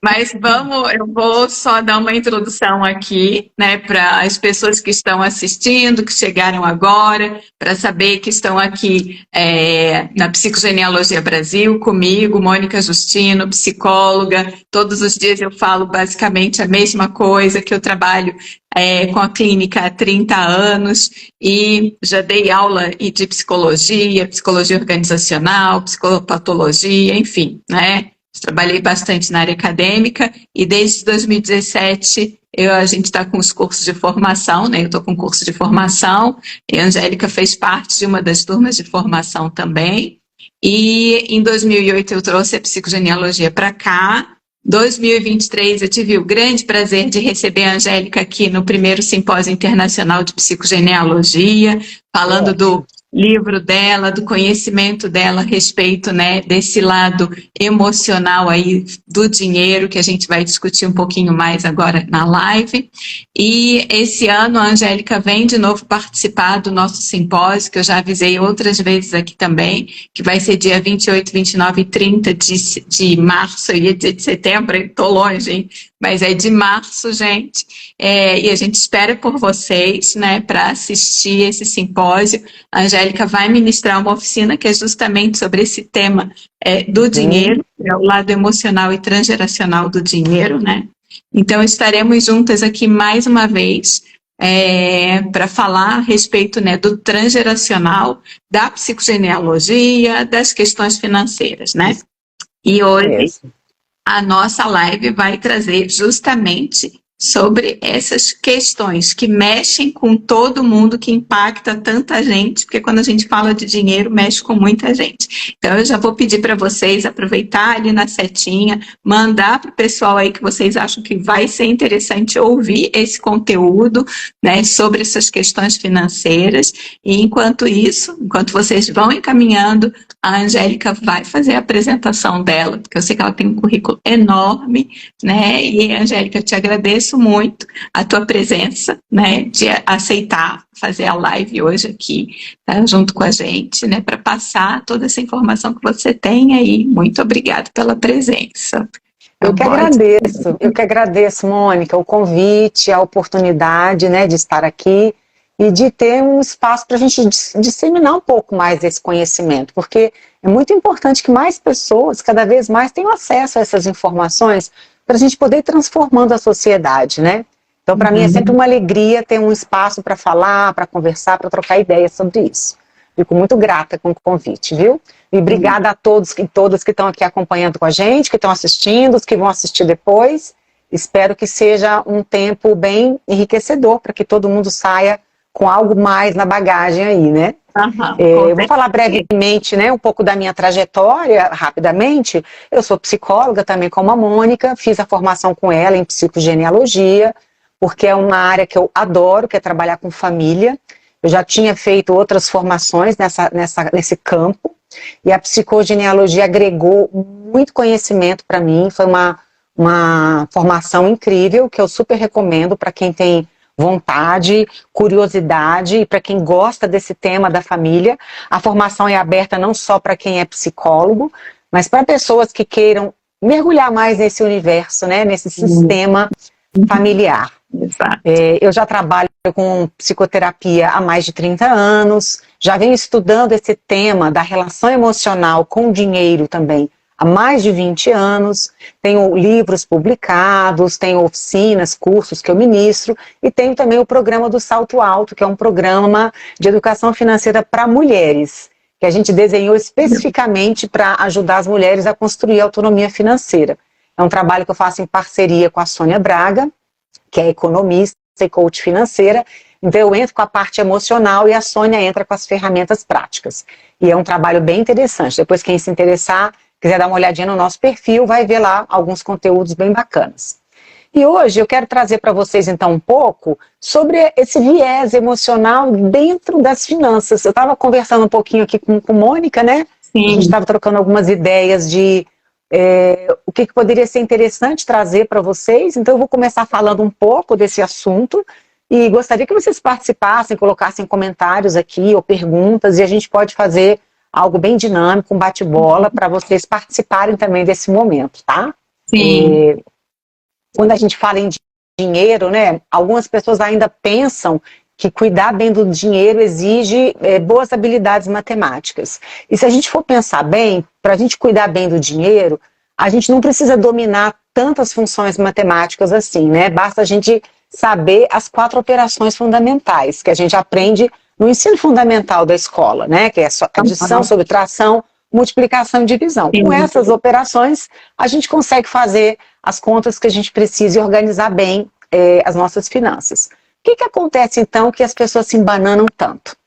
Mas eu vou só dar uma introdução aqui, né, para as pessoas que estão assistindo, que chegaram agora, para saber que estão aqui na Psicogenealogia Brasil, comigo, Mônica Justino, psicóloga. Todos os dias eu falo basicamente a mesma coisa, que eu trabalho com a clínica há 30 anos e já dei aula de psicologia, psicologia organizacional, psicopatologia, enfim, né? Trabalhei bastante na área acadêmica e desde 2017 a gente está com os cursos de formação, né? Eu estou com curso de formação e a Angélica fez parte de uma das turmas de formação também. E em 2008 eu trouxe a psicogenealogia para cá. 2023 eu tive o grande prazer de receber a Angélica aqui no primeiro Simpósio Internacional de Psicogenealogia, falando do livro dela, do conhecimento dela a respeito, né, desse lado emocional aí do dinheiro, que a gente vai discutir um pouquinho mais agora na live. E esse ano a Angélica vem de novo participar do nosso simpósio, que eu já avisei outras vezes aqui também, que vai ser dia 28, 29 e 30 de março, eu ia dizer de setembro, estou longe, hein? Mas é de março, gente, e a gente espera por vocês, né, para assistir esse simpósio. A Angélica vai ministrar uma oficina que é justamente sobre esse tema do dinheiro, é o lado emocional e transgeracional do dinheiro, né? Então estaremos juntas aqui mais uma vez para falar a respeito, né, do transgeracional, da psicogenealogia, das questões financeiras, né? E hoje a nossa live vai trazer justamente sobre essas questões que mexem com todo mundo, que impacta tanta gente, porque quando a gente fala de dinheiro, mexe com muita gente. Então, eu já vou pedir para vocês aproveitar ali na setinha, mandar para o pessoal aí que vocês acham que vai ser interessante ouvir esse conteúdo, né, sobre essas questões financeiras. E enquanto isso, enquanto vocês vão encaminhando, a Angélica vai fazer a apresentação dela, porque eu sei que ela tem um currículo enorme, né? E, Angélica, eu te agradeço muito a tua presença, né? De aceitar fazer a live hoje aqui, tá? Junto com a gente, né? Para passar toda essa informação que você tem aí. Muito obrigada pela presença. Eu que agradeço, Mônica, o convite, a oportunidade, né, de estar aqui e de ter um espaço para a gente disseminar um pouco mais desse conhecimento, porque é muito importante que mais pessoas, cada vez mais, tenham acesso a essas informações para a gente poder ir transformando a sociedade, né? Então, para mim, é sempre uma alegria ter um espaço para falar, para conversar, para trocar ideias sobre isso. Fico muito grata com o convite, viu? E obrigada a todos e todas que estão aqui acompanhando com a gente, que estão assistindo, os que vão assistir depois. Espero que seja um tempo bem enriquecedor, para que todo mundo saia com algo mais na bagagem aí, né? Eu vou falar brevemente, né, um pouco da minha trajetória, rapidamente. Eu sou psicóloga também como a Mônica, fiz a formação com ela em psicogenealogia, porque é uma área que eu adoro, que é trabalhar com família. Eu já tinha feito outras formações nesse campo, e a psicogenealogia agregou muito conhecimento para mim, foi uma formação incrível, que eu super recomendo para quem tem vontade, curiosidade, e para quem gosta desse tema da família. A formação é aberta não só para quem é psicólogo, mas para pessoas que queiram mergulhar mais nesse universo, né, nesse sistema familiar. Eu já trabalho com psicoterapia há mais de 30 anos, já venho estudando esse tema da relação emocional com o dinheiro também há mais de 20 anos, tenho livros publicados, tenho oficinas, cursos que eu ministro, e tenho também o programa do Salto Alto, que é um programa de educação financeira para mulheres, que a gente desenhou especificamente para ajudar as mulheres a construir a autonomia financeira. É um trabalho que eu faço em parceria com a Sônia Braga, que é economista e coach financeira. Então eu entro com a parte emocional e a Sônia entra com as ferramentas práticas. E é um trabalho bem interessante. Depois quem se interessar, quiser dar uma olhadinha no nosso perfil, vai ver lá alguns conteúdos bem bacanas. E hoje eu quero trazer para vocês então um pouco sobre esse viés emocional dentro das finanças. Eu estava conversando um pouquinho aqui com Mônica, né? Sim. A gente estava trocando algumas ideias de o que poderia ser interessante trazer para vocês. Então eu vou começar falando um pouco desse assunto e gostaria que vocês participassem, colocassem comentários aqui ou perguntas, e a gente pode fazer algo bem dinâmico, um bate-bola, para vocês participarem também desse momento, tá? Sim. Quando a gente fala em dinheiro, né, algumas pessoas ainda pensam que cuidar bem do dinheiro exige boas habilidades matemáticas. E se a gente for pensar bem, para a gente cuidar bem do dinheiro, a gente não precisa dominar tantas funções matemáticas assim, né? Basta a gente saber as 4 operações fundamentais que a gente aprende no ensino fundamental da escola, né? Que é adição, subtração, multiplicação e divisão. Com essas operações, a gente consegue fazer as contas que a gente precisa e organizar bem as nossas finanças. O que acontece, então, que as pessoas se embananam tanto?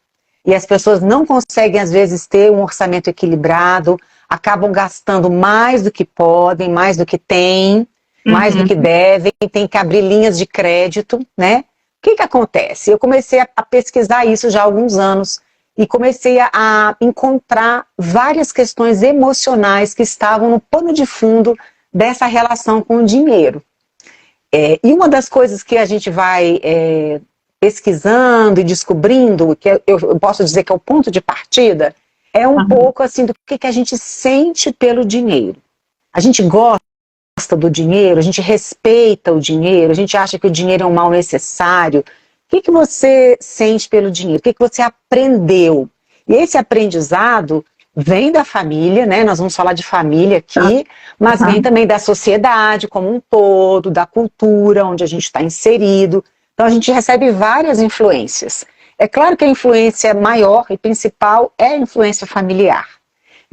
E as pessoas não conseguem, às vezes, ter um orçamento equilibrado, acabam gastando mais do que podem, mais do que têm, mais do que devem, tem que abrir linhas de crédito, né? O que acontece? Eu comecei a pesquisar isso já há alguns anos e comecei a encontrar várias questões emocionais que estavam no pano de fundo dessa relação com o dinheiro. E uma das coisas que a gente vai pesquisando e descobrindo, que eu posso dizer que é o ponto de partida, é um pouco assim do que a gente sente pelo dinheiro. A gente gosta do dinheiro, a gente respeita o dinheiro, a gente acha que o dinheiro é um mal necessário. O que você sente pelo dinheiro? O que você aprendeu? E esse aprendizado vem da família, né? Nós vamos falar de família aqui, mas vem também da sociedade como um todo, da cultura onde a gente está inserido. Então a gente recebe várias influências. É claro que a influência maior e principal é a influência familiar.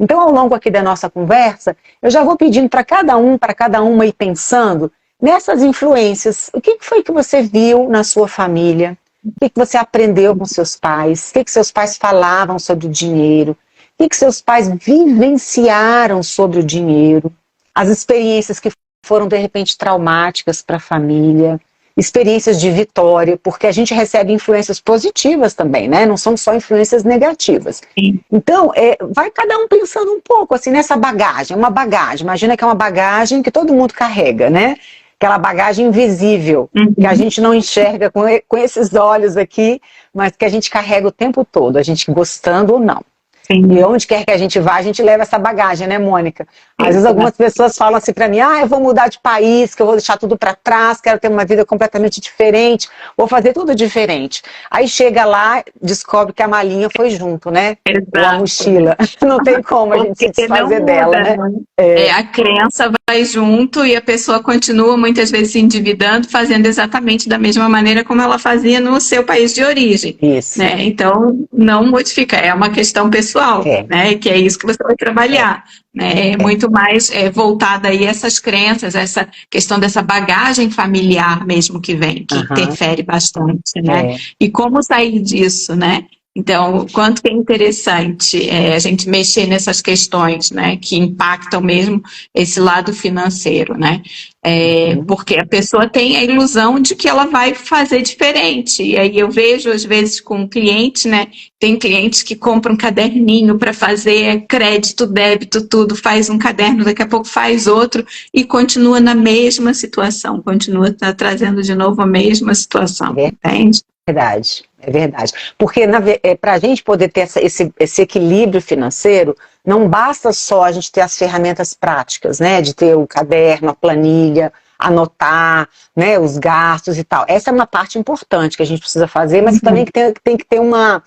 Então, ao longo aqui da nossa conversa, eu já vou pedindo para cada uma ir pensando nessas influências. O que foi que você viu na sua família? O que você aprendeu com seus pais? O que seus pais falavam sobre o dinheiro? O que seus pais vivenciaram sobre o dinheiro? As experiências que foram, de repente, traumáticas para a família, experiências de vitória, porque a gente recebe influências positivas também, né? Não são só influências negativas. Sim. Então, vai cada um pensando um pouco assim nessa bagagem, uma bagagem. Imagina que é uma bagagem que todo mundo carrega, né? Aquela bagagem invisível, que a gente não enxerga com esses olhos aqui, mas que a gente carrega o tempo todo, a gente gostando ou não. Sim. E onde quer que a gente vá, a gente leva essa bagagem, né, Mônica? Às vezes algumas pessoas falam assim pra mim, eu vou mudar de país, que eu vou deixar tudo pra trás, quero ter uma vida completamente diferente, vou fazer tudo diferente. Aí chega lá, descobre que a malinha foi junto, né? Exato. Ou a mochila. Não tem como a gente se desfazer dela, né? A crença vai junto e a pessoa continua muitas vezes se endividando, fazendo exatamente da mesma maneira como ela fazia no seu país de origem. Isso. Né? Então, não modifica, é uma questão pessoal. Né? Que é isso que você vai trabalhar. Né? Muito mais voltada aí a essas crenças, essa questão dessa bagagem familiar mesmo que vem, que interfere bastante. Né? E como sair disso, né? Então, quanto que é interessante a gente mexer nessas questões, né, que impactam mesmo esse lado financeiro, né? Porque a pessoa tem a ilusão de que ela vai fazer diferente. E aí eu vejo, às vezes, com clientes, né? Tem clientes que compram um caderninho para fazer crédito, débito, tudo, faz um caderno, daqui a pouco faz outro e continua na mesma situação, continua trazendo de novo a mesma situação, entende? É verdade. Porque para a gente poder ter esse equilíbrio financeiro, não basta só a gente ter as ferramentas práticas, né? De ter o caderno, a planilha, anotar, né? Os gastos e tal. Essa é uma parte importante que a gente precisa fazer, mas também tem que ter uma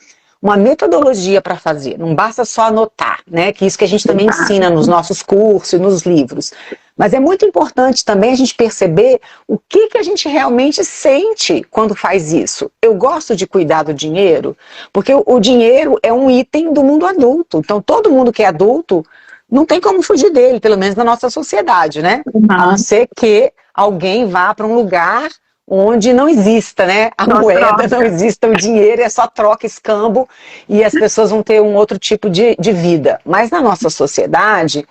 metodologia para fazer. Não basta só anotar, né? Que isso que a gente também ensina nos nossos cursos e nos livros. Mas é muito importante também a gente perceber o que a gente realmente sente quando faz isso. Eu gosto de cuidar do dinheiro, porque o dinheiro é um item do mundo adulto. Então, todo mundo que é adulto não tem como fugir dele, pelo menos na nossa sociedade, né? A não ser que alguém vá para um lugar onde não exista, né? A moeda, não exista o dinheiro, é só troca, escambo, e as pessoas vão ter um outro tipo de vida. Mas na nossa sociedade,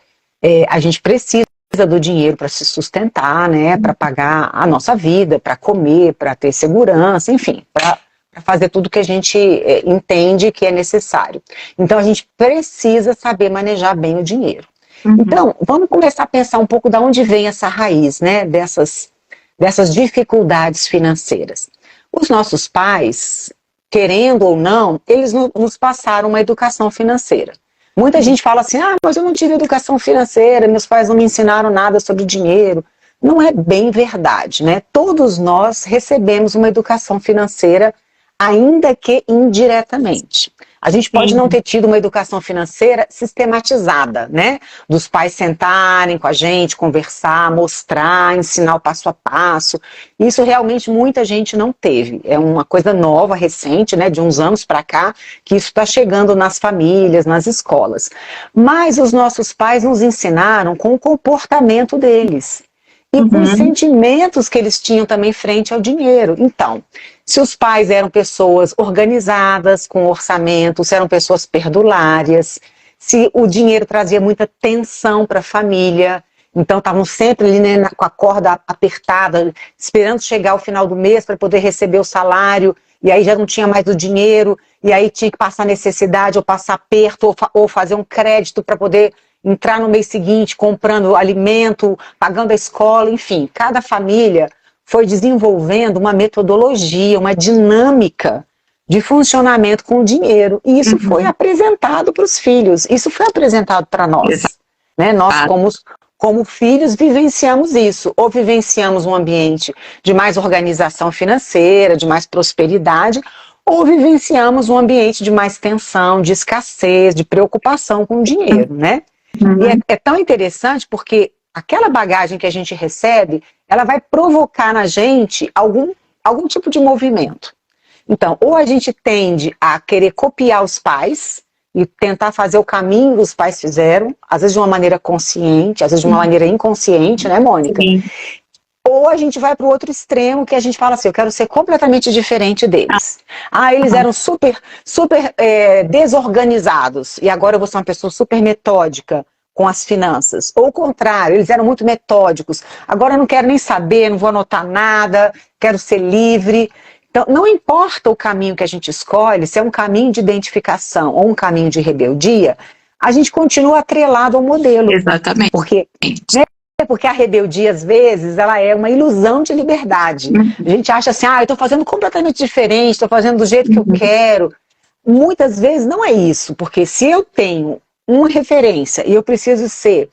a gente precisa do dinheiro para se sustentar, né, para pagar a nossa vida, para comer, para ter segurança, enfim, para fazer tudo que a gente entende que é necessário. Então a gente precisa saber manejar bem o dinheiro. Então, vamos começar a pensar um pouco de onde vem essa raiz, né, dessas dificuldades financeiras. Os nossos pais, querendo ou não, eles nos passaram uma educação financeira. Muita gente fala assim, mas eu não tive educação financeira, meus pais não me ensinaram nada sobre dinheiro. Não é bem verdade, né? Todos nós recebemos uma educação financeira, ainda que indiretamente. A gente pode não ter tido uma educação financeira sistematizada, né? Dos pais sentarem com a gente, conversar, mostrar, ensinar o passo a passo. Isso realmente muita gente não teve. É uma coisa nova, recente, né? De uns anos para cá, que isso está chegando nas famílias, nas escolas. Mas os nossos pais nos ensinaram com o comportamento deles. E com os sentimentos que eles tinham também frente ao dinheiro. Então, se os pais eram pessoas organizadas, com orçamento, se eram pessoas perdulárias, se o dinheiro trazia muita tensão para a família, então estavam sempre ali, né, com a corda apertada, esperando chegar ao final do mês para poder receber o salário, e aí já não tinha mais o dinheiro, e aí tinha que passar necessidade, ou passar aperto, ou fazer um crédito para poder entrar no mês seguinte comprando alimento, pagando a escola, enfim. Cada família foi desenvolvendo uma metodologia, uma dinâmica de funcionamento com o dinheiro. E isso foi apresentado para os filhos, isso foi apresentado para nós. Né? Nós, como filhos, vivenciamos isso. Ou vivenciamos um ambiente de mais organização financeira, de mais prosperidade, ou vivenciamos um ambiente de mais tensão, de escassez, de preocupação com o dinheiro, né? E é tão interessante porque aquela bagagem que a gente recebe, ela vai provocar na gente algum tipo de movimento. Então, ou a gente tende a querer copiar os pais e tentar fazer o caminho que os pais fizeram, às vezes de uma maneira consciente, às vezes de uma maneira inconsciente, né, Mônica? Sim. Ou a gente vai para o outro extremo, que a gente fala assim, eu quero ser completamente diferente deles. Eles eram super desorganizados, e agora eu vou ser uma pessoa super metódica com as finanças. Ou o contrário, eles eram muito metódicos. Agora eu não quero nem saber, não vou anotar nada, quero ser livre. Então, não importa o caminho que a gente escolhe, se é um caminho de identificação ou um caminho de rebeldia, a gente continua atrelado ao modelo. Exatamente. Porque a rebeldia, às vezes, ela é uma ilusão de liberdade. A gente acha assim, eu estou fazendo completamente diferente, estou fazendo do jeito que eu quero. Muitas vezes não é isso, porque se eu tenho uma referência e eu preciso ser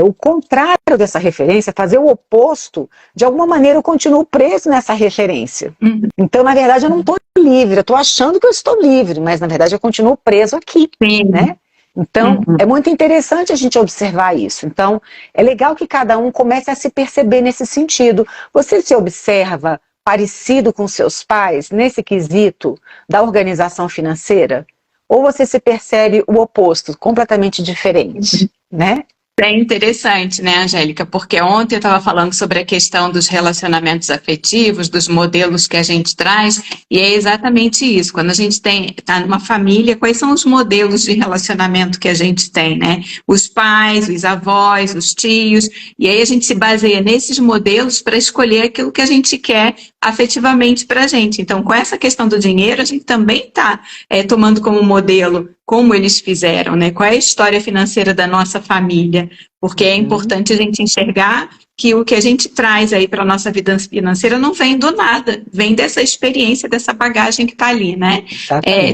o contrário dessa referência, fazer o oposto, de alguma maneira eu continuo preso nessa referência. Então, na verdade, eu não estou livre, eu estou achando que eu estou livre, mas na verdade eu continuo preso aqui, né? Então, é muito interessante a gente observar isso. Então, é legal que cada um comece a se perceber nesse sentido. Você se observa parecido com seus pais nesse quesito da organização financeira? Ou você se percebe o oposto, completamente diferente, né? É interessante, né, Angélica? Porque ontem eu estava falando sobre a questão dos relacionamentos afetivos, dos modelos que a gente traz, e é exatamente isso. Quando a gente está numa família, quais são os modelos de relacionamento que a gente tem, né? Os pais, os avós, os tios, e aí a gente se baseia nesses modelos para escolher aquilo que a gente quer afetivamente para a gente. Então, com essa questão do dinheiro, a gente também está tomando como modelo como eles fizeram, né? Qual é a história financeira da nossa família? Porque é importante a gente enxergar que o que a gente traz aí para a nossa vida financeira não vem do nada, vem dessa experiência, dessa bagagem que está ali, né?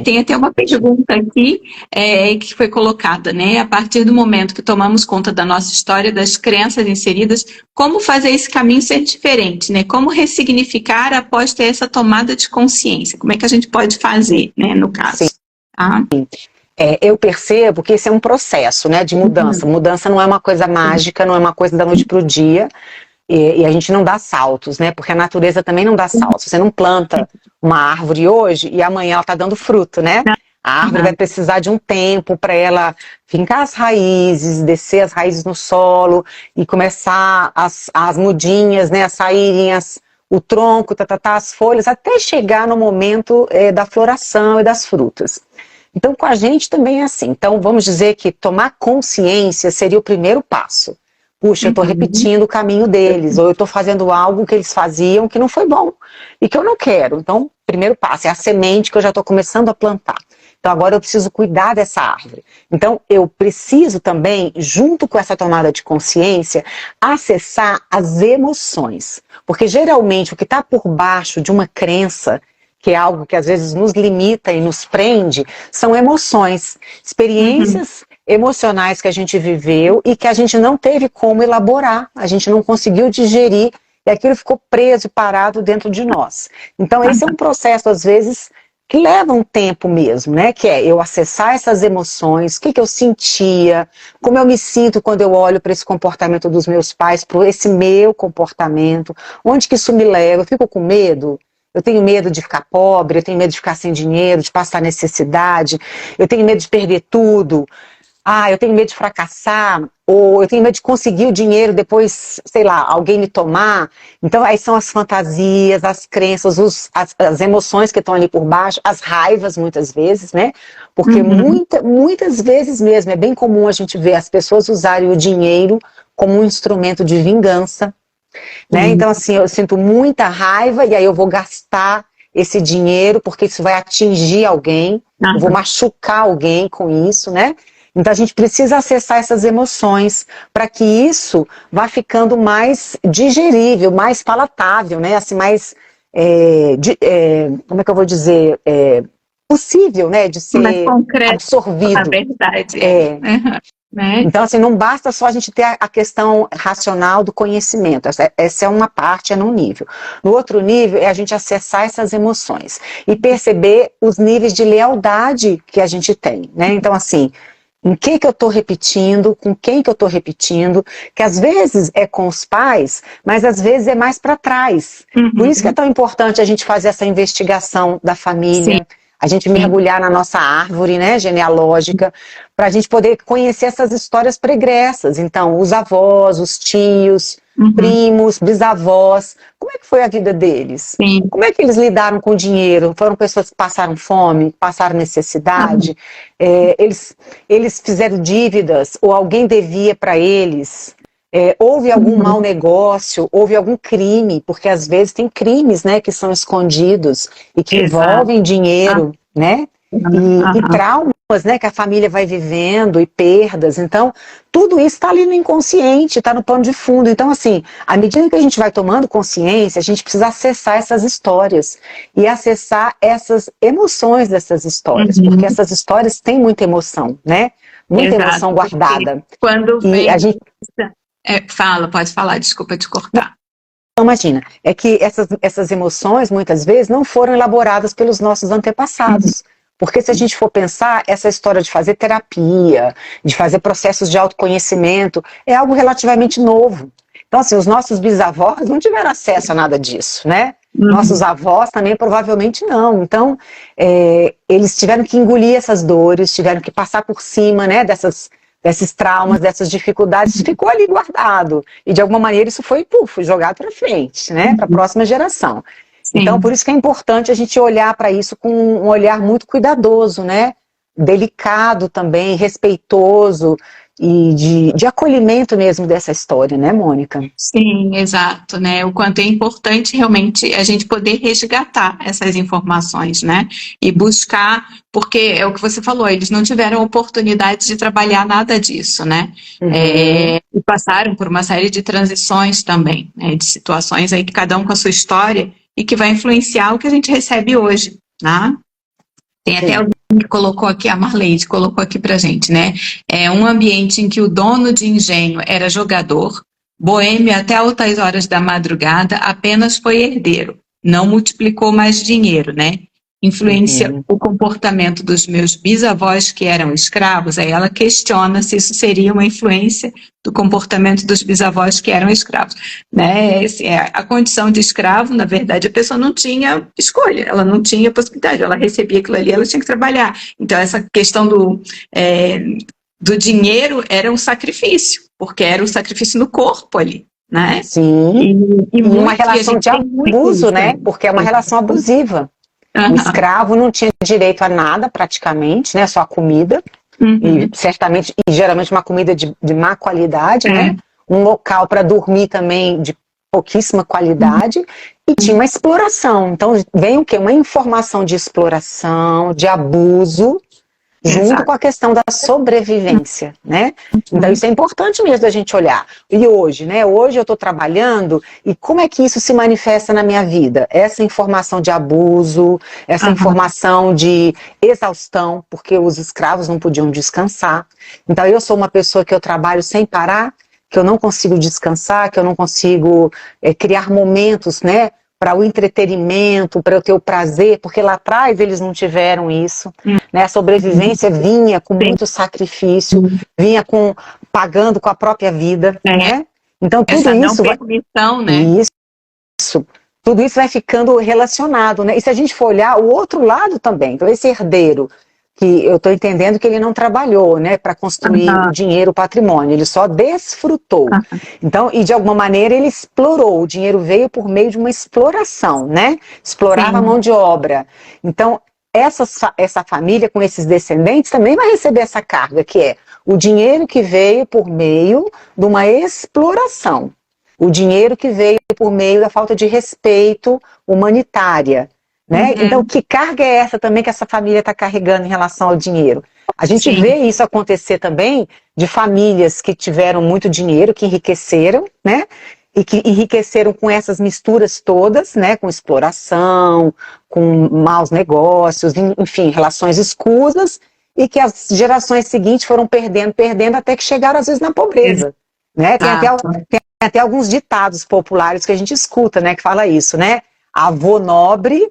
Tem até uma pergunta aqui que foi colocada, né? A partir do momento que tomamos conta da nossa história, das crenças inseridas, como fazer esse caminho ser diferente, né? Como ressignificar após ter essa tomada de consciência? Como é que a gente pode fazer, né, no caso? Eu percebo que esse é um processo, né, de mudança. Mudança não é uma coisa mágica, não é uma coisa da noite para o dia, e a gente não dá saltos, né, porque a natureza também não dá saltos. Você não planta uma árvore hoje e amanhã ela está dando fruto, né? A árvore vai precisar de um tempo para ela fincar as raízes, descer as raízes no solo e começar as mudinhas, né, a saírem o tronco, as folhas, até chegar no momento da floração e das frutas. Então, com a gente também é assim. Então, vamos dizer que tomar consciência seria o primeiro passo. Puxa, eu estou repetindo o caminho deles, ou eu estou fazendo algo que eles faziam que não foi bom e que eu não quero. Então, primeiro passo, é a semente que eu já estou começando a plantar. Então, agora eu preciso cuidar dessa árvore. Então, eu preciso também, junto com essa tomada de consciência, acessar as emoções. Porque, geralmente, o que está por baixo de uma crença que é algo que às vezes nos limita e nos prende, são emoções, experiências emocionais que a gente viveu e que a gente não teve como elaborar, a gente não conseguiu digerir e aquilo ficou preso e parado dentro de nós. Então esse é um processo, às vezes, que leva um tempo mesmo, né? Que é eu acessar essas emoções, o que eu sentia, como eu me sinto quando eu olho para esse comportamento dos meus pais, para esse meu comportamento, onde que isso me leva, eu fico com medo. Eu tenho medo de ficar pobre, eu tenho medo de ficar sem dinheiro, de passar necessidade, eu tenho medo de perder tudo, eu tenho medo de fracassar, ou eu tenho medo de conseguir o dinheiro depois, sei lá, alguém me tomar. Então aí são as fantasias, as crenças, as emoções que estão ali por baixo, as raivas muitas vezes, né? Porque muitas vezes mesmo é bem comum a gente ver as pessoas usarem o dinheiro como um instrumento de vingança, né? Então assim, eu sinto muita raiva e aí eu vou gastar esse dinheiro porque isso vai atingir alguém, eu vou machucar alguém com isso, né? Então a gente precisa acessar essas emoções para que isso vá ficando mais digerível, mais palatável, né? Assim, mais, como é que eu vou dizer, possível, né? De ser mais concreto, absorvido. na verdade. Né? Então, assim, não basta só a gente ter a questão racional do conhecimento. Essa é uma parte, é num nível. No outro nível é a gente acessar essas emoções e perceber os níveis de lealdade que a gente tem, né? Então, assim, em que eu estou repetindo, com quem que eu estou repetindo, que às vezes é com os pais, mas às vezes é mais para trás. Por isso que é tão importante a gente fazer essa investigação da família, a gente mergulhar na nossa árvore, né, genealógica, para a gente poder conhecer essas histórias pregressas. Então, os avós, os tios, primos, bisavós, como é que foi a vida deles? Como é que eles lidaram com o dinheiro? Foram pessoas que passaram fome, passaram necessidade? Eles fizeram dívidas ou alguém devia para eles? Houve algum mau negócio, houve algum crime, porque às vezes tem crimes, né, que são escondidos e que envolvem dinheiro, né, e traumas, né, que a família vai vivendo e perdas. Então, tudo isso está ali no inconsciente, está no pano de fundo. Então, assim, à medida que a gente vai tomando consciência, a gente precisa acessar essas histórias e acessar essas emoções dessas histórias, porque essas histórias têm muita emoção, né, muita emoção guardada. Quando vem... E a gente... pode falar, desculpa te cortar. Então, imagina, é que essas emoções, muitas vezes, não foram elaboradas pelos nossos antepassados. Porque se a gente for pensar, essa história de fazer terapia, de fazer processos de autoconhecimento, é algo relativamente novo. Então, assim, os nossos bisavós não tiveram acesso a nada disso, né? Nossos avós também provavelmente não. Então, eles tiveram que engolir essas dores, tiveram que passar por cima, né, desses traumas, dessas dificuldades, ficou ali guardado. E de alguma maneira isso foi jogado para frente, né, para a próxima geração. Então, por isso que é importante a gente olhar para isso com um olhar muito cuidadoso, né, delicado também, respeitoso e de acolhimento mesmo dessa história, né, Mônica? Sim, exato, né? O quanto é importante realmente a gente poder resgatar essas informações, né? E buscar, porque é o que você falou, eles não tiveram oportunidade de trabalhar nada disso, né? E passaram por uma série de transições também, né? De situações aí que cada um com a sua história e que vai influenciar o que a gente recebe hoje, né? Tem até alguém que colocou aqui, a Marleide colocou aqui pra gente, né? É um ambiente em que o dono de engenho era jogador, boêmio até altas horas da madrugada, apenas foi herdeiro, não multiplicou mais dinheiro, né? Influencia o comportamento dos meus bisavós que eram escravos, aí ela questiona se isso seria uma influência do comportamento dos bisavós que eram escravos, né? A condição de escravo, na verdade, a pessoa não tinha escolha, ela não tinha possibilidade, ela recebia aquilo ali, ela tinha que trabalhar. Então, essa questão do dinheiro era um sacrifício, porque era um sacrifício no corpo ali, né? Sim, e uma relação de abuso, né? Porque é uma relação abusiva. O escravo não tinha direito a nada, praticamente, né? Só a comida. E certamente, e geralmente uma comida de má qualidade, né? Um local para dormir também de pouquíssima qualidade. E tinha uma exploração. Então, vem o quê? Uma informação de exploração, de abuso, junto com a questão da sobrevivência, né? Então isso é importante mesmo da gente olhar. E hoje, né? Hoje eu estou trabalhando e como é que isso se manifesta na minha vida? Essa informação de abuso, essa informação de exaustão, porque os escravos não podiam descansar. Então eu sou uma pessoa que eu trabalho sem parar, que eu não consigo descansar, que eu não consigo criar momentos, né? Para o entretenimento, para eu ter o prazer, porque lá atrás eles não tiveram isso, né? A sobrevivência vinha com muito sacrifício, vinha pagando com a própria vida, né? Então tudo essa isso não permissão, né? Isso, tudo isso vai ficando relacionado, né? E se a gente for olhar o outro lado também, então esse herdeiro, que eu estou entendendo que ele não trabalhou, né, para construir o dinheiro, o patrimônio, ele só desfrutou. Então, e de alguma maneira ele explorou, o dinheiro veio por meio de uma exploração, né? Explorava a mão de obra. Então, essa família com esses descendentes também vai receber essa carga, que é o dinheiro que veio por meio de uma exploração. O dinheiro que veio por meio da falta de respeito humanitária. Né? Então, que carga é essa também que essa família está carregando em relação ao dinheiro? A gente vê isso acontecer também de famílias que tiveram muito dinheiro, que enriqueceram, né? E que enriqueceram com essas misturas todas, né? Com exploração, com maus negócios, enfim, relações escusas, e que as gerações seguintes foram perdendo, até que chegaram às vezes na pobreza. Né? Tem até alguns ditados populares que a gente escuta, né? Que fala isso, né? Avô nobre...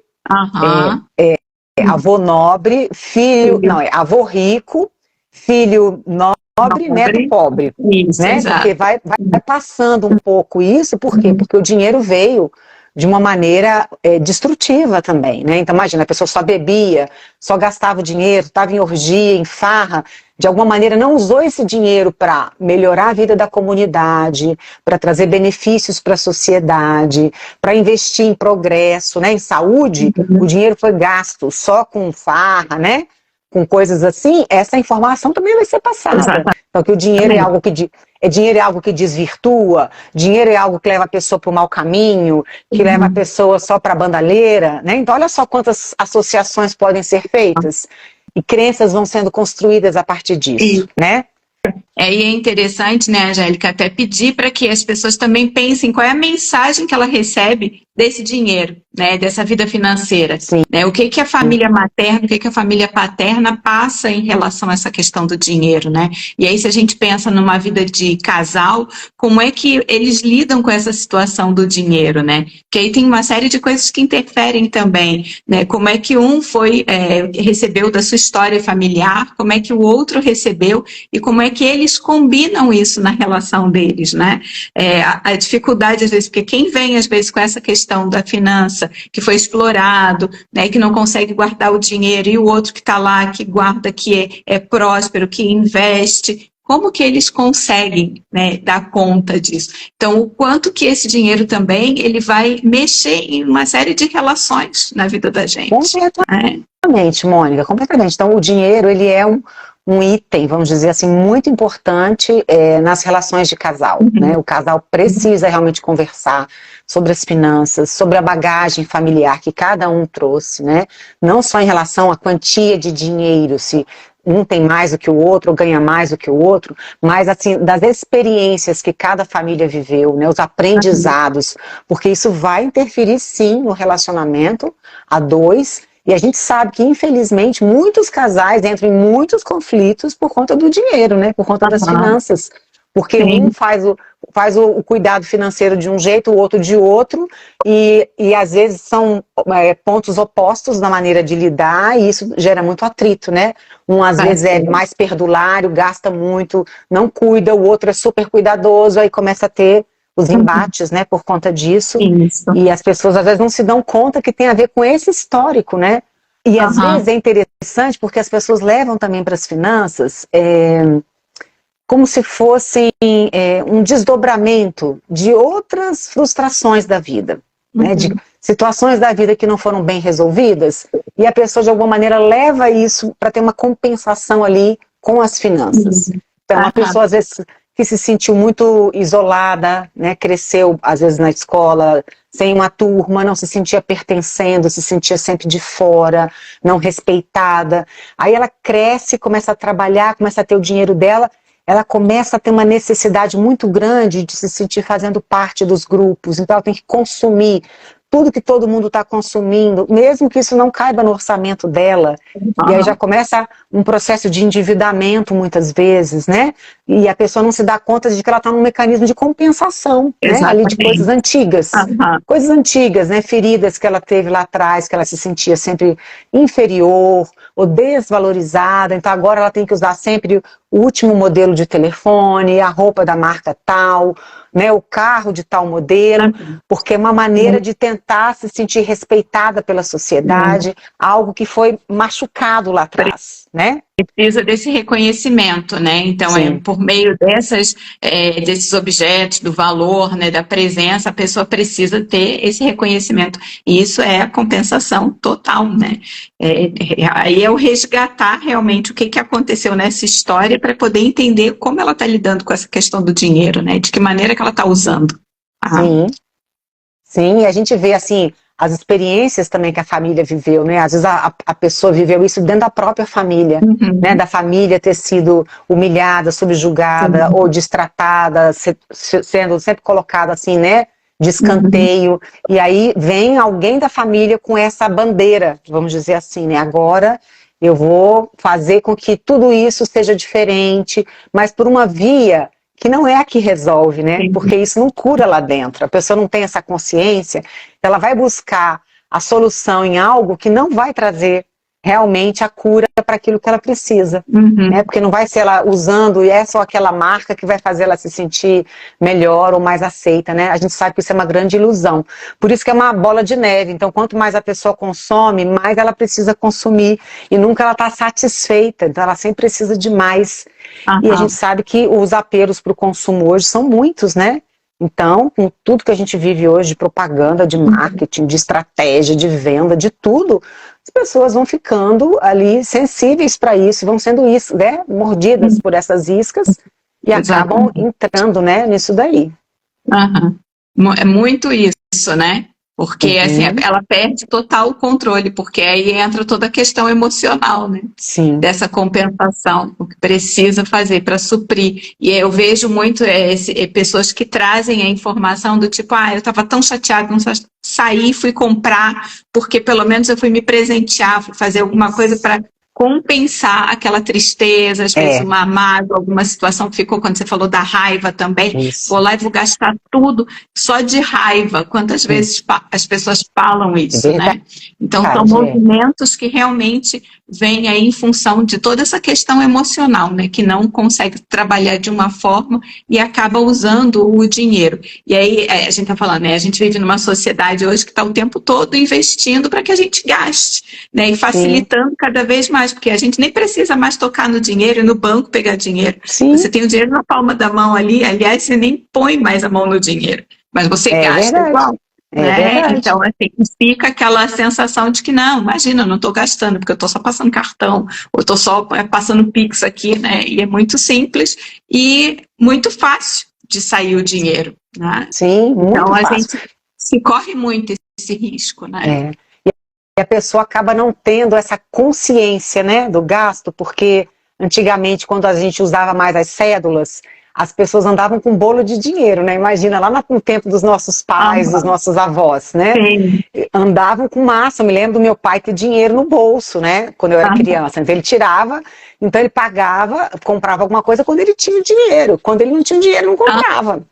avô nobre, filho, não, é avô rico, filho nobre, neto pobre, isso, né? Exato. Porque vai passando um pouco isso, por quê? Porque o dinheiro veio de uma maneira destrutiva também, né? Então imagina, a pessoa só bebia, só gastava o dinheiro, estava em orgia, em farra, de alguma maneira não usou esse dinheiro para melhorar a vida da comunidade, para trazer benefícios para a sociedade, para investir em progresso, né? Em saúde, o dinheiro foi gasto só com farra, né? Com coisas assim, essa informação também vai ser passada. Então que o dinheiro é algo que desvirtua, dinheiro é algo que leva a pessoa para o mau caminho, que leva a pessoa só para a bandalheira, né? Então olha só quantas associações podem ser feitas e crenças vão sendo construídas a partir disso, né? E é interessante, né, Angélica, até pedir para que as pessoas também pensem qual é a mensagem que ela recebe desse dinheiro, né, dessa vida financeira. Né, o que a família materna, o que a família paterna passa em relação a essa questão do dinheiro, né? E aí, se a gente pensa numa vida de casal, como é que eles lidam com essa situação do dinheiro, né? Porque aí tem uma série de coisas que interferem também, né? Como é que um recebeu da sua história familiar, como é que o outro recebeu e como é que eles combinam isso na relação deles, né? A dificuldade, às vezes, porque quem vem, às vezes, com essa questão da finança, que foi explorado, né, que não consegue guardar o dinheiro, e o outro que está lá, que guarda, que é próspero, que investe, como que eles conseguem, né, dar conta disso? Então, o quanto que esse dinheiro também, ele vai mexer em uma série de relações na vida da gente. Completamente, Mônica, completamente. Então, o dinheiro, ele é um item, vamos dizer assim, muito importante nas relações de casal, né? O casal precisa realmente conversar sobre as finanças, sobre a bagagem familiar que cada um trouxe, né? Não só em relação à quantia de dinheiro, se um tem mais do que o outro, ou ganha mais do que o outro, mas assim, das experiências que cada família viveu, né? Os aprendizados, porque isso vai interferir sim no relacionamento a dois. E a gente sabe que, infelizmente, muitos casais entram em muitos conflitos por conta do dinheiro, né? Por conta das finanças. Porque um faz o cuidado financeiro de um jeito, o outro de outro, e às vezes são pontos opostos na maneira de lidar, e isso gera muito atrito, né? Um às vezes é mais perdulário, gasta muito, não cuida, o outro é super cuidadoso, aí começa a ter os embates, né, por conta disso. E as pessoas às vezes não se dão conta que tem a ver com esse histórico, né? E às vezes é interessante porque as pessoas levam também para as finanças como se fossem um desdobramento de outras frustrações da vida, né? De situações da vida que não foram bem resolvidas, e a pessoa de alguma maneira leva isso para ter uma compensação ali com as finanças. Então a pessoa às vezes que se sentiu muito isolada, né? Cresceu, às vezes, na escola, sem uma turma, não se sentia pertencendo, se sentia sempre de fora, não respeitada. Aí ela cresce, começa a trabalhar, começa a ter o dinheiro dela, ela começa a ter uma necessidade muito grande de se sentir fazendo parte dos grupos, então ela tem que consumir tudo que todo mundo está consumindo, mesmo que isso não caiba no orçamento dela. E aí já começa um processo de endividamento, muitas vezes, né? E a pessoa não se dá conta de que ela está num mecanismo de compensação, né? Ali de coisas antigas. Coisas antigas, né? Feridas que ela teve lá atrás, que ela se sentia sempre inferior ou desvalorizada. Então agora ela tem que usar sempre o último modelo de telefone, a roupa da marca tal, né, o carro de tal modelo, porque é uma maneira de tentar se sentir respeitada pela sociedade, algo que foi machucado lá atrás, né? Precisa desse reconhecimento, né? Então, por meio desses objetos, do valor, né, da presença, a pessoa precisa ter esse reconhecimento. E isso é a compensação total, né? Aí é o resgatar realmente o que aconteceu nessa história para poder entender como ela está lidando com essa questão do dinheiro, né? De que maneira que ela está usando. Sim. Sim, e a gente vê, assim, as experiências também que a família viveu, né? Às vezes a pessoa viveu isso dentro da própria família, né? Da família ter sido humilhada, subjugada ou destratada, sendo sempre colocada assim, né? De escanteio. E aí vem alguém da família com essa bandeira, vamos dizer assim, né? Agora eu vou fazer com que tudo isso seja diferente, mas por uma via que não é a que resolve, né? Porque isso não cura lá dentro. A pessoa não tem essa consciência, ela vai buscar a solução em algo que não vai trazer realmente a cura para aquilo que ela precisa, né? Porque não vai ser ela usando, e é só aquela marca que vai fazer ela se sentir melhor ou mais aceita, né? A gente sabe que isso é uma grande ilusão. Por isso que é uma bola de neve. Então, quanto mais a pessoa consome, mais ela precisa consumir e nunca ela está satisfeita. Então, ela sempre precisa de mais. E a gente sabe que os apelos para o consumo hoje são muitos, né? Então, com tudo que a gente vive hoje de propaganda, de marketing, de estratégia, de venda, de tudo, as pessoas vão ficando ali sensíveis para isso, vão sendo isso, né, mordidas por essas iscas e acabam entrando, né, nisso daí. É muito isso, né? Porque assim, ela perde total o controle, porque aí entra toda a questão emocional, né? Sim. Dessa compensação, o que precisa fazer para suprir. E eu vejo muito pessoas que trazem a informação do tipo, eu estava tão chateada, não saí, fui comprar, porque pelo menos eu fui me presentear, fui fazer alguma coisa para compensar aquela tristeza, às vezes uma mágoa, alguma situação que ficou, quando você falou da raiva também, vou lá e vou gastar tudo só de raiva. Quantas vezes as pessoas falam isso, né? Então são movimentos que realmente vêm aí em função de toda essa questão emocional, né? Que não consegue trabalhar de uma forma e acaba usando o dinheiro. E aí a gente está falando, né? A gente vive numa sociedade hoje que está o tempo todo investindo para que a gente gaste, né? E facilitando cada vez mais, porque a gente nem precisa mais tocar no dinheiro e no banco pegar dinheiro. Você tem o dinheiro na palma da mão ali, aliás, você nem põe mais a mão no dinheiro, mas você gasta igual. Né? Então, assim, fica aquela sensação de que não, imagina, eu não estou gastando, porque eu estou só passando cartão, ou estou só passando Pix aqui, né? E é muito simples e muito fácil de sair o dinheiro, né? Sim, muito então, fácil. A gente se corre muito esse risco, né? E a pessoa acaba não tendo essa consciência, né, do gasto, porque antigamente, quando a gente usava mais as cédulas, as pessoas andavam com bolo de dinheiro, né? Imagina, lá no tempo dos nossos pais, dos nossos avós, né? Sim. Andavam com massa. Eu me lembro do meu pai ter dinheiro no bolso, né? Quando eu era criança. Então ele tirava, então ele pagava, comprava alguma coisa quando ele tinha dinheiro. Quando ele não tinha dinheiro, não comprava.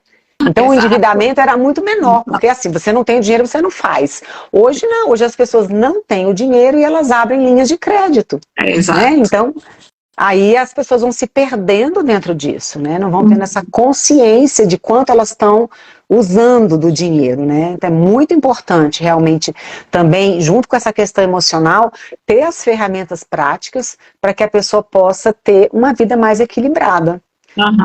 Então o endividamento era muito menor, porque assim, você não tem o dinheiro, você não faz. Hoje não, hoje as pessoas não têm o dinheiro e elas abrem linhas de crédito. Né? Então, aí as pessoas vão se perdendo dentro disso, né? Não vão tendo essa consciência de quanto elas estão usando do dinheiro, né? Então é muito importante realmente também, junto com essa questão emocional, ter as ferramentas práticas para que a pessoa possa ter uma vida mais equilibrada.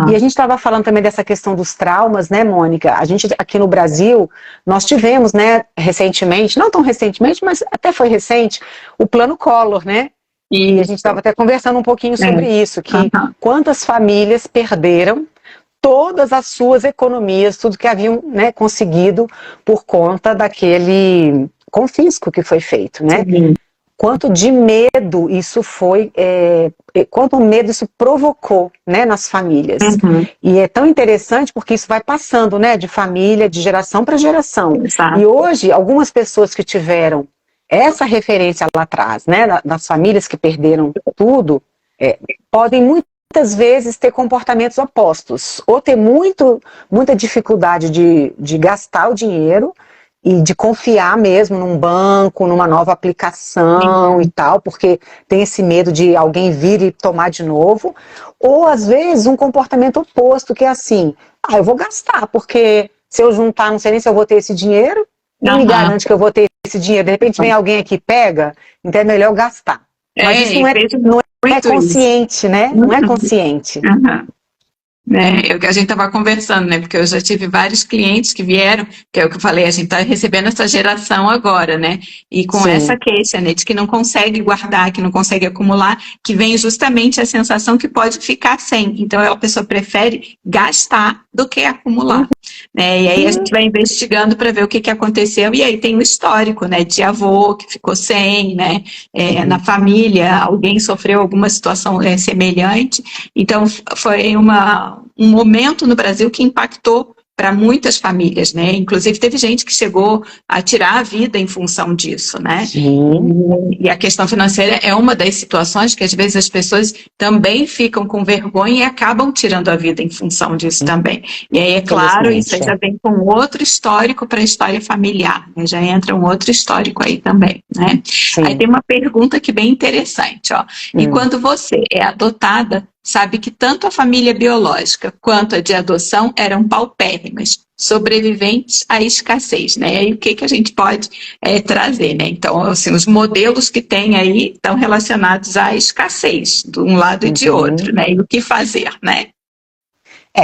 E a gente estava falando também dessa questão dos traumas, né, Mônica? A gente aqui no Brasil, nós tivemos, né, recentemente, não tão recentemente, mas até foi recente, o Plano Collor, né? E a gente estava até conversando um pouquinho sobre isso, que quantas famílias perderam todas as suas economias, tudo que haviam, né, conseguido por conta daquele confisco que foi feito, né? Sim. Quanto de medo isso foi, quanto medo isso provocou, né, nas famílias. Uhum. E é tão interessante porque isso vai passando, né, de família, de geração para geração. Exato. E hoje, algumas pessoas que tiveram essa referência lá atrás, né, das famílias que perderam tudo, podem muitas vezes ter comportamentos opostos, ou ter muita dificuldade de gastar o dinheiro, e de confiar mesmo num banco, numa nova aplicação e tal, porque tem esse medo de alguém vir e tomar de novo. Ou, às vezes, um comportamento oposto, que é assim, eu vou gastar, porque se eu juntar, não sei nem se eu vou ter esse dinheiro, não me garante que eu vou ter esse dinheiro. De repente vem alguém aqui e pega, então é melhor eu gastar. Mas isso não é consciente, né? Não é consciente. É o que a gente estava conversando, né? Porque eu já tive vários clientes que vieram, que é o que eu falei, a gente está recebendo essa geração agora, né? E com essa queixa, né? De que não consegue guardar, que não consegue acumular, que vem justamente a sensação que pode ficar sem. Então, a pessoa prefere gastar do que acumular. Né? E aí a gente vai investigando para ver o que aconteceu. E aí tem o histórico, né? De avô que ficou sem, né? Na família, alguém sofreu alguma situação semelhante. Então, foi um momento no Brasil que impactou para muitas famílias, né? Inclusive teve gente que chegou a tirar a vida em função disso, né? E a questão financeira é uma das situações que às vezes as pessoas também ficam com vergonha e acabam tirando a vida em função disso também. E aí, é claro, isso aí já vem com outro histórico para a história familiar, né? Já entra um outro histórico aí também, né? Aí tem uma pergunta que é bem interessante, ó. E quando você é adotada, sabe que tanto a família biológica quanto a de adoção eram paupérrimas, sobreviventes à escassez, né? E aí o que a gente pode trazer, né? Então, assim, os modelos que tem aí estão relacionados à escassez, de um lado e de outro, né? E o que fazer, né?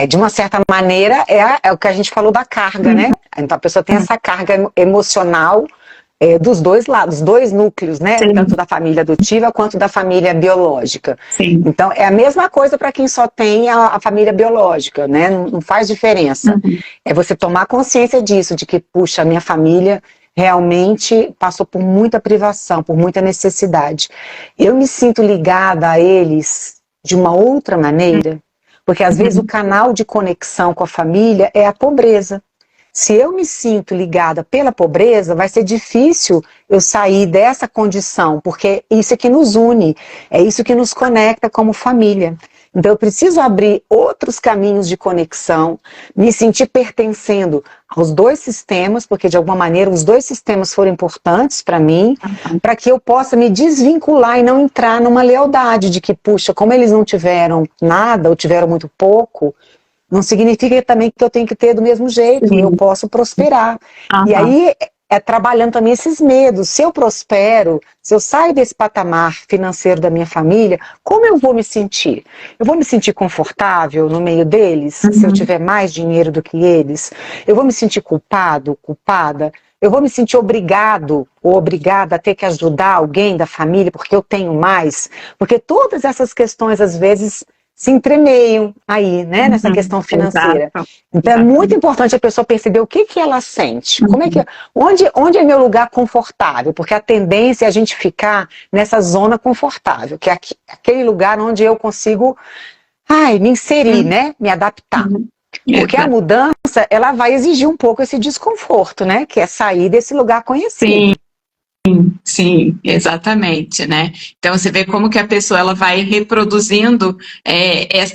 De uma certa maneira, é o que a gente falou da carga, né? Então a pessoa tem essa carga emocional dos dois lados, dois núcleos, né? Tanto da família adotiva quanto da família biológica. Então, é a mesma coisa para quem só tem a família biológica, né? Não faz diferença. É você tomar consciência disso, de que, puxa, a minha família realmente passou por muita privação, por muita necessidade. Eu me sinto ligada a eles de uma outra maneira, porque às vezes o canal de conexão com a família é a pobreza. Se eu me sinto ligada pela pobreza, vai ser difícil eu sair dessa condição, porque isso é que nos une, é isso que nos conecta como família. Então eu preciso abrir outros caminhos de conexão, me sentir pertencendo aos dois sistemas, porque de alguma maneira os dois sistemas foram importantes para mim, para que eu possa me desvincular e não entrar numa lealdade de que, puxa, como eles não tiveram nada ou tiveram muito pouco, não significa também que eu tenho que ter do mesmo jeito, eu posso prosperar. E aí trabalhando também esses medos. Se eu prospero, se eu saio desse patamar financeiro da minha família, como eu vou me sentir? Eu vou me sentir confortável no meio deles, se eu tiver mais dinheiro do que eles? Eu vou me sentir culpado, culpada? Eu vou me sentir obrigado ou obrigada a ter que ajudar alguém da família porque eu tenho mais? Porque todas essas questões, às vezes, se entremeiam aí, né, nessa questão financeira. Então é muito importante a pessoa perceber o que ela sente, como é que, onde é meu lugar confortável, porque a tendência é a gente ficar nessa zona confortável, que é aquele lugar onde eu consigo, me inserir, né, me adaptar. Porque a mudança, ela vai exigir um pouco esse desconforto, né, que é sair desse lugar conhecido. Sim, exatamente, né? Então você vê como que a pessoa ela vai reproduzindo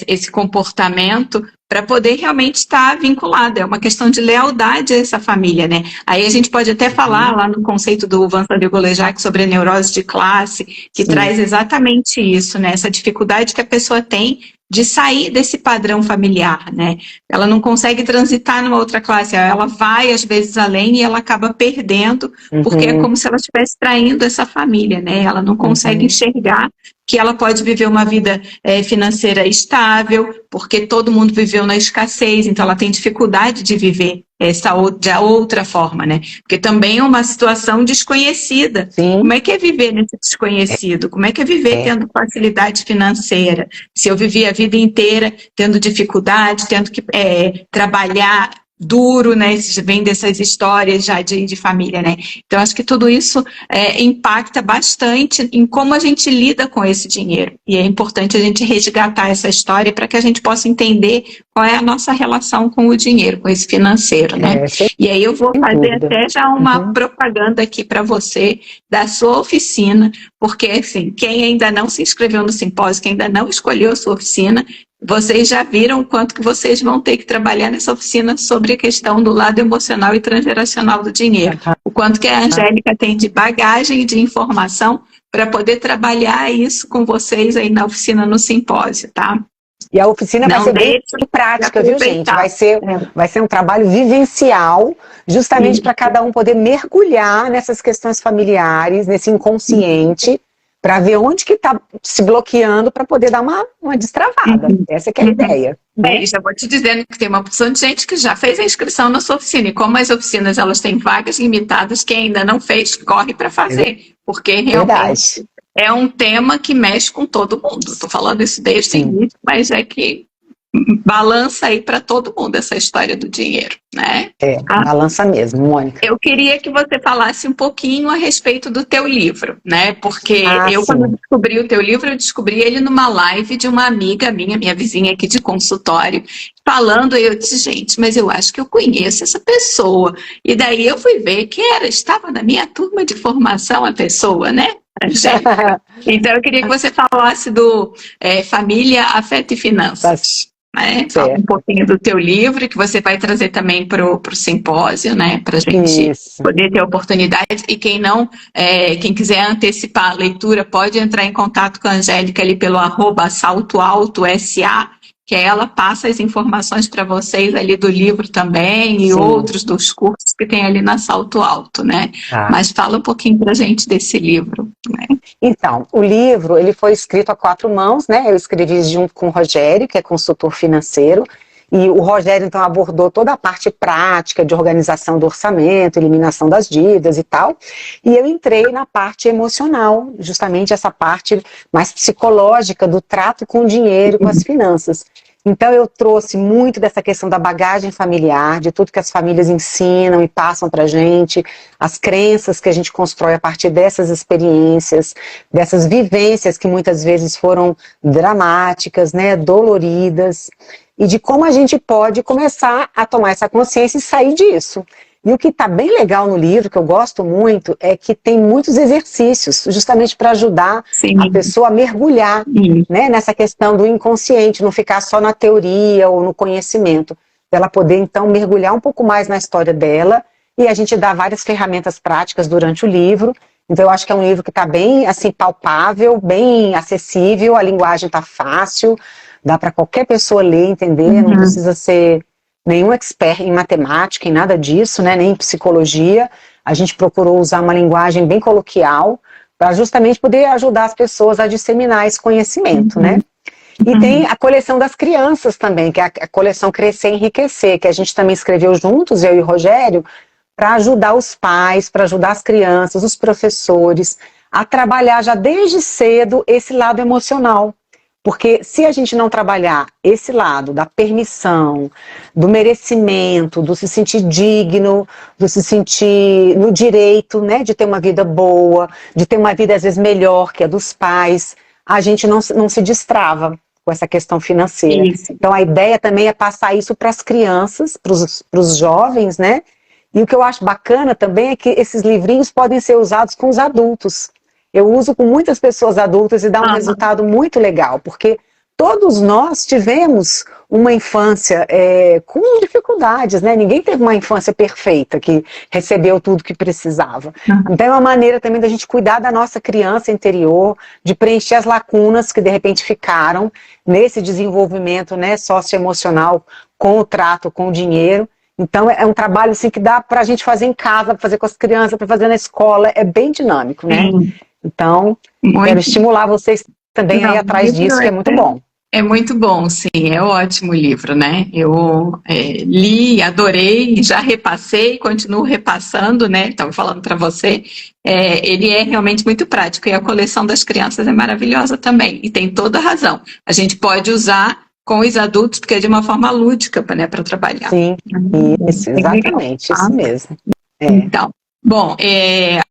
esse comportamento para poder realmente estar vinculada. É uma questão de lealdade a essa família, né? Aí a gente pode até falar lá no conceito do Vansandy Golejac sobre a neurose de classe, que traz exatamente isso, né? Essa dificuldade que a pessoa tem de sair desse padrão familiar, né? Ela não consegue transitar numa outra classe, ela vai às vezes além e ela acaba perdendo, porque é como se ela estivesse traindo essa família, né? Ela não consegue enxergar que ela pode viver uma vida financeira estável, porque todo mundo viveu na escassez, então ela tem dificuldade de viver de outra forma, né? Porque também é uma situação desconhecida. Sim. Como é que é viver nesse desconhecido? Como é que é viver tendo facilidade financeira? Se eu vivi a vida inteira tendo dificuldade, tendo que trabalhar duro, né? Vem dessas histórias já de família, né? Então, acho que tudo isso impacta bastante em como a gente lida com esse dinheiro. E é importante a gente resgatar essa história para que a gente possa entender qual é a nossa relação com o dinheiro, com esse financeiro, né? E aí eu vou fazer até já uma propaganda aqui para você da sua oficina, porque, assim, quem ainda não se inscreveu no simpósio, quem ainda não escolheu a sua oficina, vocês já viram o quanto que vocês vão ter que trabalhar nessa oficina sobre a questão do lado emocional e transgeracional do dinheiro. O quanto que a Angélica tem de bagagem e de informação para poder trabalhar isso com vocês aí na oficina, no simpósio, tá? E a oficina vai ser bem prática, viu, gente? Vai ser um trabalho vivencial, justamente para cada um poder mergulhar nessas questões familiares, nesse inconsciente, para ver onde que está se bloqueando para poder dar uma destravada. Essa que é a ideia. Né? Já vou te dizendo que tem uma porção de gente que já fez a inscrição na sua oficina. E como as oficinas elas têm vagas limitadas, quem ainda não fez, corre para fazer. Porque realmente é um tema que mexe com todo mundo. Estou falando isso desde o início, mas é que balança aí para todo mundo essa história do dinheiro, né? Balança mesmo, Mônica. Eu queria que você falasse um pouquinho a respeito do teu livro, né? Porque quando descobri o teu livro, eu descobri ele numa live de uma amiga minha vizinha aqui de consultório, falando, e eu disse, gente, mas eu acho que eu conheço essa pessoa. E daí eu fui ver que estava na minha turma de formação a pessoa, né? Então eu queria que você falasse do Família, Afeto e Finanças. Fala um pouquinho do teu livro, que você vai trazer também para o simpósio, né? Para a gente poder ter a oportunidade. E quem quiser antecipar a leitura, pode entrar em contato com a Angélica ali pelo @saltoaltosa, que ela passa as informações para vocês ali do livro também e outros dos cursos que tem ali na Salto Alto, né? Mas fala um pouquinho para a gente desse livro, né? Então, o livro, ele foi escrito a 4 mãos, né? Eu escrevi junto com o Rogério, que é consultor financeiro, e o Rogério, então, abordou toda a parte prática de organização do orçamento, eliminação das dívidas e tal, e eu entrei na parte emocional, justamente essa parte mais psicológica do trato com o dinheiro, com as finanças. Então eu trouxe muito dessa questão da bagagem familiar, de tudo que as famílias ensinam e passam pra gente, as crenças que a gente constrói a partir dessas experiências, dessas vivências que muitas vezes foram dramáticas, né, doloridas, e de como a gente pode começar a tomar essa consciência e sair disso. E o que está bem legal no livro, que eu gosto muito, é que tem muitos exercícios, justamente para ajudar a pessoa a mergulhar, né, nessa questão do inconsciente, não ficar só na teoria ou no conhecimento, para ela poder, então, mergulhar um pouco mais na história dela, e a gente dá várias ferramentas práticas durante o livro. Então, eu acho que é um livro que está bem, assim, palpável, bem acessível, a linguagem está fácil, dá para qualquer pessoa ler, entender, não precisa ser nenhum expert em matemática, em nada disso, né, nem em psicologia. A gente procurou usar uma linguagem bem coloquial para justamente poder ajudar as pessoas a disseminar esse conhecimento, né? E tem a coleção das crianças também, que é a coleção Crescer e Enriquecer, que a gente também escreveu juntos, eu e o Rogério, para ajudar os pais, para ajudar as crianças, os professores, a trabalhar já desde cedo esse lado emocional. Porque se a gente não trabalhar esse lado da permissão, do merecimento, do se sentir digno, do se sentir no direito, né, de ter uma vida boa, de ter uma vida às vezes melhor que a dos pais, a gente não se destrava com essa questão financeira. Então a ideia também é passar isso para as crianças, para os jovens, né? E o que eu acho bacana também é que esses livrinhos podem ser usados com os adultos. Eu uso com muitas pessoas adultas e dá um resultado muito legal, porque todos nós tivemos uma infância com dificuldades, né? Ninguém teve uma infância perfeita, que recebeu tudo que precisava. Então é uma maneira também da gente cuidar da nossa criança interior, de preencher as lacunas que de repente ficaram nesse desenvolvimento, né, socioemocional com o trato com o dinheiro. Então é um trabalho assim, que dá para a gente fazer em casa, para fazer com as crianças, para fazer na escola, é bem dinâmico, né? Então, quero estimular vocês também Não, aí o atrás livro disso, que é muito bom. é muito bom, sim, é ótimo o livro, né? Eu li, adorei, já repassei, continuo repassando, né? Estava falando para você. Ele é realmente muito prático e a coleção das crianças é maravilhosa também, e tem toda a razão. A gente pode usar com os adultos, porque é de uma forma lúdica, né, para trabalhar. Sim, isso, Bem legal, exatamente, tá? isso mesmo. É. Então, bom,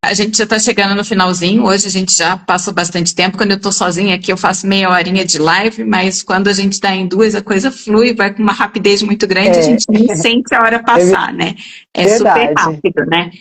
a gente já está chegando no finalzinho. Hoje a gente já passou bastante tempo. Quando eu estou sozinha aqui, eu faço meia horinha de live, mas quando a gente está em duas, a coisa flui, vai com uma rapidez muito grande, a gente nem sente a hora passar, né? É super Verdade. rápido, né?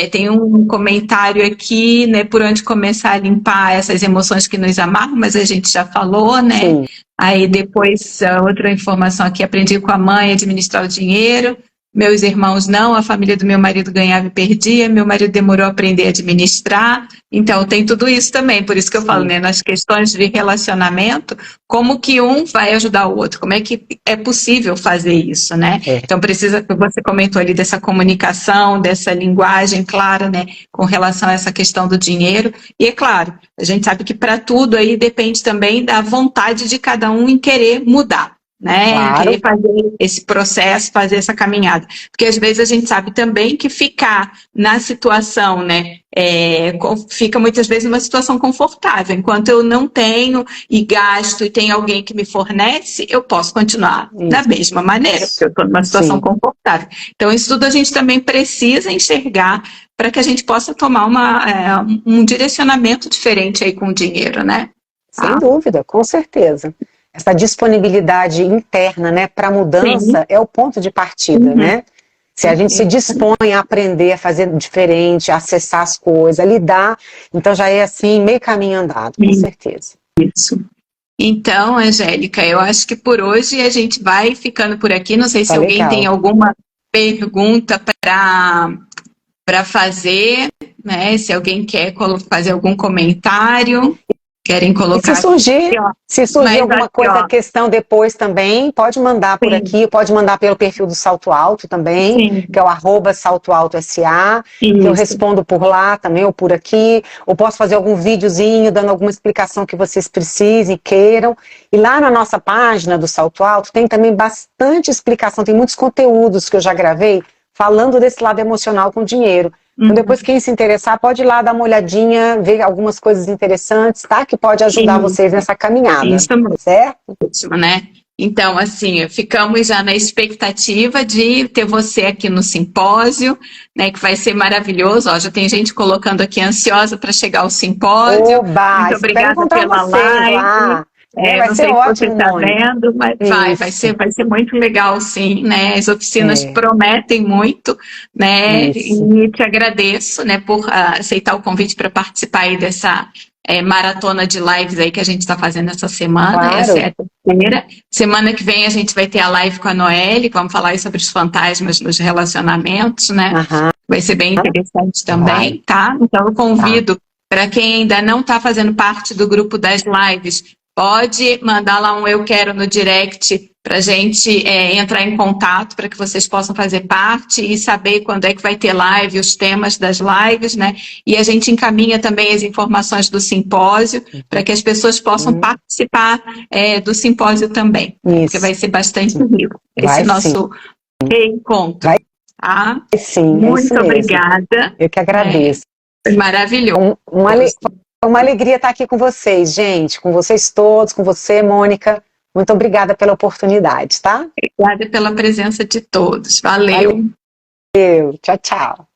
Tem um comentário aqui, né? Por onde começar a limpar essas emoções que nos amarram, mas a gente já falou, né? Sim. Aí depois, outra informação aqui, aprendi com a mãe a administrar o dinheiro. Meus irmãos não, a família do meu marido ganhava e perdia, meu marido demorou a aprender a administrar, então tem tudo isso também, por isso que eu falo, né, nas questões de relacionamento, como que um vai ajudar o outro, como é que é possível fazer isso, né? Então precisa, você comentou ali dessa comunicação, dessa linguagem clara, né, com relação a essa questão do dinheiro, e é claro, a gente sabe que para tudo aí depende também da vontade de cada um em querer mudar, né, Claro. querer fazer esse processo, fazer essa caminhada, porque às vezes a gente sabe também que ficar na situação, né, fica muitas vezes numa situação confortável, enquanto eu não tenho e gasto e tem alguém que me fornece, eu posso continuar da mesma maneira, porque eu estou numa situação confortável. Então isso tudo a gente também precisa enxergar para que a gente possa tomar um direcionamento diferente aí com o dinheiro, né? Sem dúvida, com certeza. Essa disponibilidade interna, né, para mudança é o ponto de partida, né? Se a gente se dispõe a aprender, a fazer diferente, a acessar as coisas, a lidar, então já é assim, meio caminho andado, com certeza. Isso. Então, Angélica, eu acho que por hoje a gente vai ficando por aqui. Não sei se alguém tem alguma pergunta para fazer, né? Se alguém quer fazer algum comentário. Querem colocar. E se surgir alguma coisa, questão depois também, pode mandar por aqui, pode mandar pelo perfil do Salto Alto também, que é o @saltoaltosa, que eu respondo por lá também, ou por aqui, ou posso fazer algum videozinho dando alguma explicação que vocês precisem, queiram. E lá na nossa página do Salto Alto tem também bastante explicação, tem muitos conteúdos que eu já gravei falando desse lado emocional com dinheiro. Então, depois, quem se interessar, pode ir lá dar uma olhadinha, ver algumas coisas interessantes, tá? Que pode ajudar vocês nessa caminhada. Isso, certo? Né? Então, assim, ficamos já na expectativa de ter você aqui no simpósio, né? Que vai ser maravilhoso. Ó, já tem gente colocando aqui ansiosa para chegar ao simpósio. Oba, muito obrigada pela live. Lá. Vai não ser sei ótimo, se você está vendo, mas vai ser muito legal, sim, né? As oficinas prometem muito, né? E te agradeço, né, por aceitar o convite para participar aí dessa maratona de lives aí que a gente está fazendo essa semana. Essa é a terceira. Semana que vem a gente vai ter a live com a Noelle, vamos falar aí sobre os fantasmas nos relacionamentos, né? Vai ser bem interessante também, tá? Então eu convido para quem ainda não está fazendo parte do grupo das lives, pode mandar lá um eu quero no direct para a gente entrar em contato para que vocês possam fazer parte e saber quando é que vai ter live, os temas das lives, né? E a gente encaminha também as informações do simpósio para que as pessoas possam participar do simpósio também, porque vai ser bastante rico esse nosso reencontro. Muito obrigada. Eu que agradeço. Foi maravilhoso. Uma alegria estar aqui com vocês, gente, com vocês todos, com você, Mônica. Muito obrigada pela oportunidade, tá? Obrigada pela presença de todos. Valeu. Valeu. Tchau, tchau.